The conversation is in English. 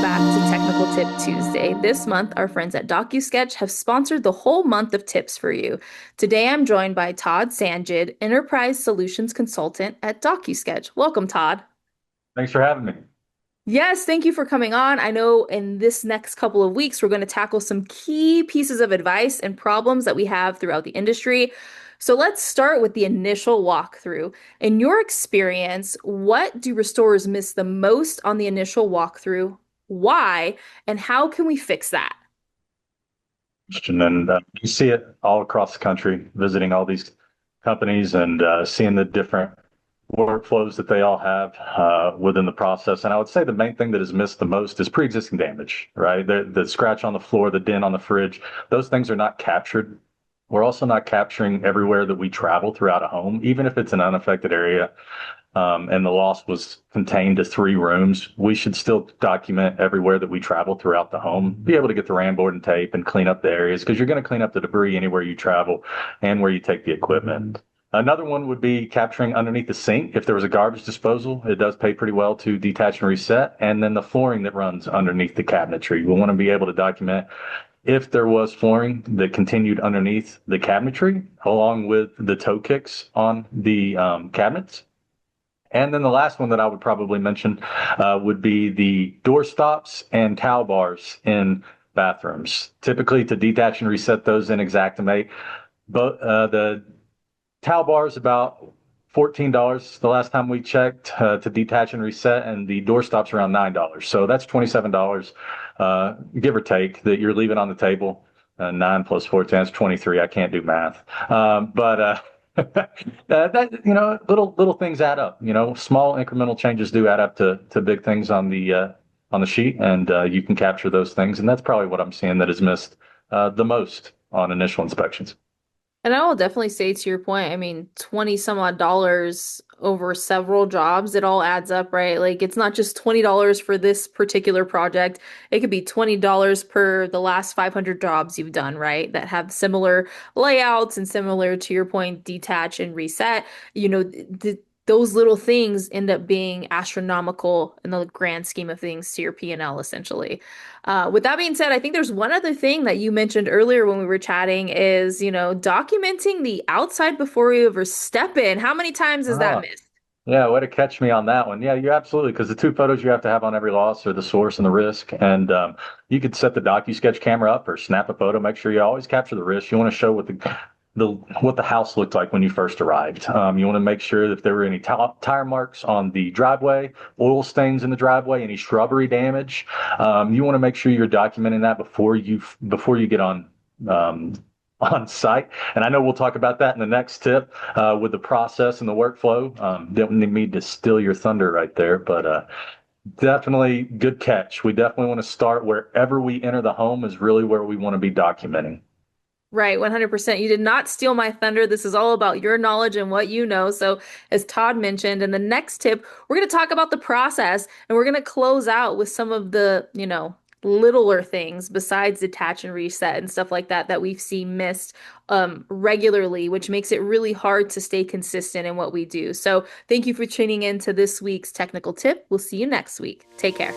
welcome back to Technical Tip Tuesday. This month, our friends at DocuSketch have sponsored the whole month of tips for you. Today, I'm joined by Todd Sanjid, Enterprise Solutions Consultant at DocuSketch. Welcome, Todd. Thanks for having me. Yes, thank you for coming on. I know in this next couple of weeks, we're going to tackle some key pieces of advice and problems that we have throughout the industry. So let's start with the initial walkthrough. In your experience, what do restorers miss the most on the initial walkthrough? Why? And how can we fix that? And you see it all across the country, visiting all these companies and seeing the different workflows that they all have within the process. And I would say the main thing that is missed the most is pre-existing damage, right? The scratch on the floor, the dent on the fridge, those things are not captured. We're also not capturing everywhere that we travel throughout a home, even if it's an unaffected area. And the loss was contained to 3 rooms, we should still document everywhere that we travel throughout the home, be able to get the RAM board and tape and clean up the areas because you're going to clean up the debris anywhere you travel and where you take the equipment. Another one would be capturing underneath the sink. If there was a garbage disposal, it does pay pretty well to detach and reset. And then the flooring that runs underneath the cabinetry. We'll want to be able to document if there was flooring that continued underneath the cabinetry, along with the toe kicks on the cabinets. And then the last one that I would probably mention would be the door stops and towel bars in bathrooms. Typically, to detach and reset those in Xactimate, but the towel bars about $14 the last time we checked to detach and reset, and the door stops around $9. So that's $27, give or take, that you're leaving on the table. 9 plus 14, that's 23. I can't do math, but that little things add up. Small incremental changes do add up to big things on the sheet, and you can capture those things. And that's probably what I'm seeing that is missed the most on initial inspections. And I will definitely say to your point, I mean, 20 some odd dollars over several jobs, it all adds up, right? Like it's not just $20 for this particular project. It could be $20 per the last 500 jobs you've done, right? That have similar layouts and similar to your point, detach and reset. Those little things end up being astronomical in the grand scheme of things to your P&L essentially. With that being said, I think there's one other thing that you mentioned earlier when we were chatting is, documenting the outside before you ever step in. How many times is that Ah, missed? yeah, way to catch me on that one. Yeah, you absolutely, because the two photos you have to have on every loss are the source and the risk. And you could set the DocuSketch camera up or snap a photo. Make sure you always capture the risk. You want to show the what the house looked like when you first arrived. You want to make sure if there were any tire marks on the driveway, oil stains in the driveway, any shrubbery damage. You want to make sure you're documenting that before you get um, on site. And I know we'll talk about that in the next tip with the process and the workflow. Didn't need to steal your thunder right there, but definitely good catch. We definitely want to start wherever we enter the home is really where we want to be documenting. Right, 100%. You did not steal my thunder. This is all about your knowledge and what you know. So, as Todd mentioned, in the next tip, we're going to talk about the process and we're going to close out with some of the, littler things besides detach and reset and stuff like that that we've seen missed regularly, which makes it really hard to stay consistent in what we do. So, thank you for tuning in to this week's technical tip. We'll see you next week. Take care.